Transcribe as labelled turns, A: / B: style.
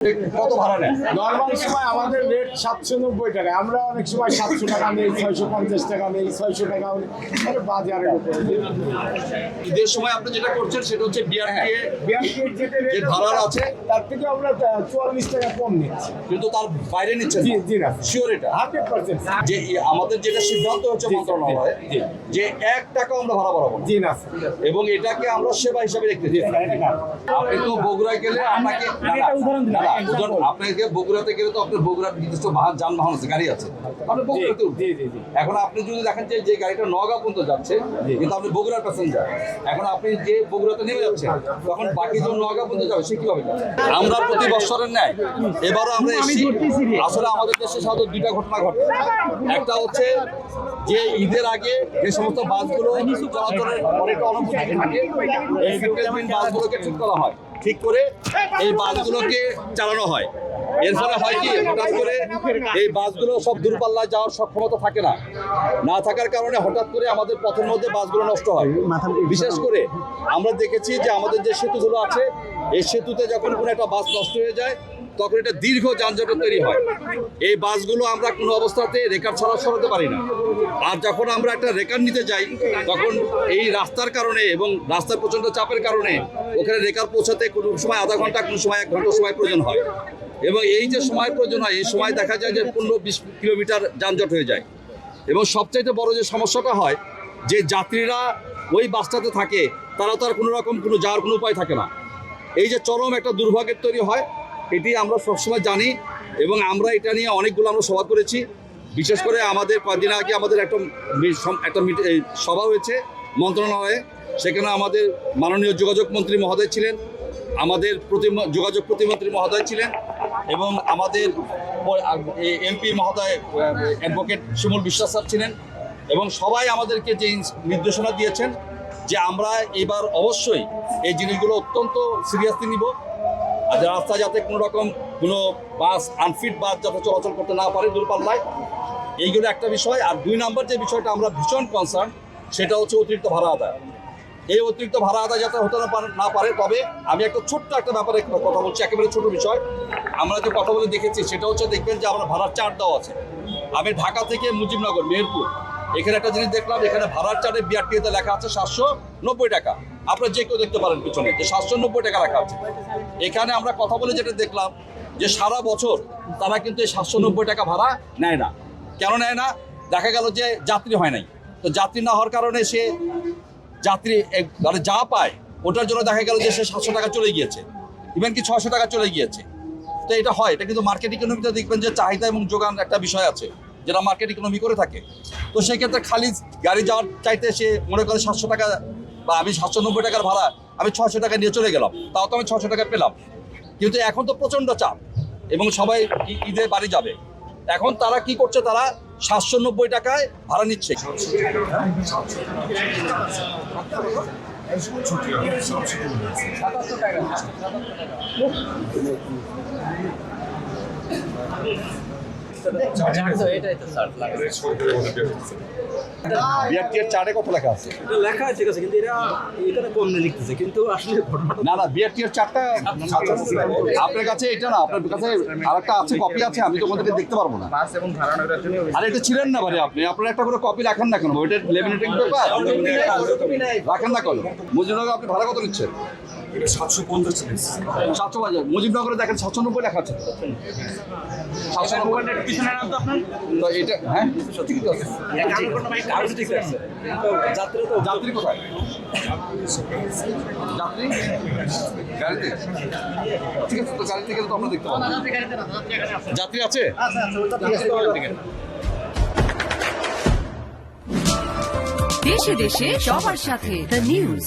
A: কত ভাড়া নেয়?
B: নর্মাল সময় আমাদের রেট 790 টাকা, আমরা অনেক সময় 700 টাকা নেই, 650 টাকা নেই, 600 টাকা নেই, বাজারের উপরে।
A: ঈদের সময় আপনি যেটা করছেন সেটা হচ্ছে
B: বিআরটি যেটা
A: যে
B: রেট
A: ভাড়া আছে
B: তার থেকে আমরা 44 টাকা কম নিচ্ছি।
A: কিন্তু তার বাইরে নিচ্ছেন
B: জি জি না,
A: শিওর এটা
B: 100%।
A: যে আমাদের যেটা সিদ্ধান্ত হচ্ছে মন্ত্রণালয়ে যে 1 টাকা আমরা ভাড়া বাড়াবো না।
B: জি না,
A: এবং এটাকে আমরা সেবা হিসাবে দেখতে চাই। আপনি তো বগুড়ায় গেলে আপনাকে
B: উদাহরণ দিলাম।
A: আপনাকে বগুড়াতে গেলে তো আপনার বগুড়ার নির্দিষ্ট যানবাহন আছে, গাড়ি আছে, আপনি বগুড়াতে উঠবেন। এখন আপনি যদি দেখেন যে গাড়িটা নওগাঁ পর্যন্ত যাচ্ছে কিন্তু আপনি বগুড়ার প্যাসেঞ্জার, এখন আপনি যে বগুড়াতে নেমে যাচ্ছেন তখন বাকি যে নওগাঁ পর্যন্ত যাবে সে কিভাবে যাবে? আমরা প্রতি বছরের ন্যায় এবারও আমরা এসেছি। আসলে আমাদের দেশে সাধারণত দুইটা ঘটনা ঘটে। একটা হচ্ছে যে ঈদের আগে যে সমস্ত বাসগুলো চলাচলের অনেকটা অনুপস্থিত থাকে, এই বাসগুলোকে ঠিক করা হয়, ঠিক করে এই বাসগুলোকে চালানো হয়। এর ফলে হয় কি, হঠাৎ করে এই বাসগুলো সব দূরপাল্লায় যাওয়ার সক্ষমতা থাকে না, না থাকার কারণে হঠাৎ করে আমাদের পথের মধ্যে বাসগুলো নষ্ট হয়। বিশেষ করে আমরা দেখেছি যে আমাদের যে সেতুগুলো আছে, এই সেতুতে যখন কোনো একটা বাস নষ্ট হয়ে যায় তখন এটা দীর্ঘ যানজটের তৈরি হয়। এই বাসগুলো আমরা কোনো অবস্থাতে রেকার ছাড়া সরাতে পারি না। আর যখন আমরা একটা রেকার নিতে যাই তখন এই রাস্তার কারণে এবং রাস্তার প্রচণ্ড চাপের কারণে ওখানে রেকার পৌঁছাতে কোনো সময় আধা ঘন্টা, কোনো সময় 1 ঘন্টা সময় প্রয়োজন হয়। এবং এই যে সময় প্রয়োজন হয়, এই সময় দেখা যায় যে 15-20 কিলোমিটার যানজট হয়ে যায়। এবং সবচাইতে বড় যে সমস্যাটা হয়, যে যাত্রীরা ওই বাসটাতে থাকে তারা তো আর কোনো রকম যাওয়ার কোনো উপায় থাকে না। এই যে চরম একটা দুর্ভাগ্যের তৈরি হয়, এটি আমরা সবসময় জানি এবং আমরা এটা নিয়ে অনেকগুলো আমরা সভা করেছি। বিশেষ করে আমাদের কয়েকদিন আগে আমাদের একটা সভা হয়েছে মন্ত্রণালয়ে, সেখানে আমাদের মাননীয় যোগাযোগ মন্ত্রী মহোদয় ছিলেন, আমাদের যোগাযোগ প্রতিমন্ত্রী মহোদয় ছিলেন এবং আমাদের এমপি মহোদয় অ্যাডভোকেট শিমুল বিশ্বাস স্যার ছিলেন। এবং সবাই আমাদেরকে যে নির্দেশনা দিয়েছেন যে আমরা এবার অবশ্যই এই জিনিসগুলো অত্যন্ত সিরিয়াসলি নিব, আর রাস্তায় যাতে কোনো রকম কোনো বাস, আনফিট বাস যাতে চলাচল করতে না পারে দূরপাল্লায়, এইগুলো একটা বিষয়। আর 2 নম্বর যে বিষয়টা আমরা ভীষণ কনসার্ন, সেটা হচ্ছে অতিরিক্ত ভাড়া আদায়। এই অতিরিক্ত ভাড়া আদায় যাতে হতে না পারে। তবে আমি একটা ছোট্ট একটা ব্যাপারে কথা বলছি, একেবারে ছোট বিষয়। আমরা যে কথা বলে দেখেছি সেটা হচ্ছে, দেখবেন যে আমরা ভাড়ার চার্ট দেওয়া আছে। আমি ঢাকা থেকে মুজিবনগর, মেহেরপুর, এখানে একটা জিনিস দেখলাম, এখানে ভাড়ার চার্টে বিআরটিএতে লেখা আছে 790 টাকা। আপনারা যে কেউ দেখতে পারেন পিছনে যে 790 টাকা লেখা আছে। এখানে আমরা কথা বলে যেটা দেখলাম যে সারা বছর তারা কিন্তু এই 790 টাকা ভাড়া নেয় না। কেন নেয় না? দেখা গেল যে যাত্রী হয় নাই, তো যাত্রী না হওয়ার কারণে সে যাত্রী মানে যা পায় ওটার জন্য দেখা গেল যে সে 700 টাকা চলে গিয়েছে, ইভেন কি 600 টাকা চলে গিয়েছে। তো এটা হয়, এটা কিন্তু মার্কেট ইকোনমিতে দেখবেন যে চাহিদা এবং যোগান একটা বিষয় আছে, যেটা মার্কেট ইকোনমি করে থাকে। তো সেই ক্ষেত্রে খালি গাড়ি যাওয়ার চাইতে সে মনে করে 700 টাকা বা আমি 790 টাকার ভাড়া আমি 600 টাকা নিয়ে চলে গেলাম, তাও তো আমি 600 টাকা পেলাম। কিন্তু এখন তো প্রচণ্ড চাপ এবং সবাই ঈদে বাড়ি যাবে, এখন তারা কি করছে, তারা 790 টাকায় ভাড়া নিচ্ছে। বিআরটিএর চার্টে কত লেখা আছে?
C: লেখা আছে, ঠিক আছে, কিন্তু এখানে কম লিখতেছে, কিন্তু আসলে
A: না বিআরটিএর চার্টটা আপনার কাছে এটা না, আপনার কাছে আরেকটা আছে, কপি আছে, আমি তো ওদেরকে দেখতে পারবো না। আর এটা ছিলেন না ভাই, আপনার একটা করে কপি রাখেন না কেন? ওইটা লেমিনেটিং পেপার রাখেন না কেন? মুজিবনগর আপনি ভাড়া কত নিচ্ছেন? 750। মুজিবনগরে দেখেন 790 লেখা আছে। 790
C: পিছনে নাম তো আপনার,
A: তো এটা হ্যাঁ সত্যি কিন্তু আছে। যাত্রী কোথায়? যাত্রী গাড়িতে, ঠিক আছে, তো গাড়িতে গেলে তো আমরা দেখতে পাবো। যাত্রী আছে?
D: দেশে দেশে সবার সাথে দ্য নিউজ।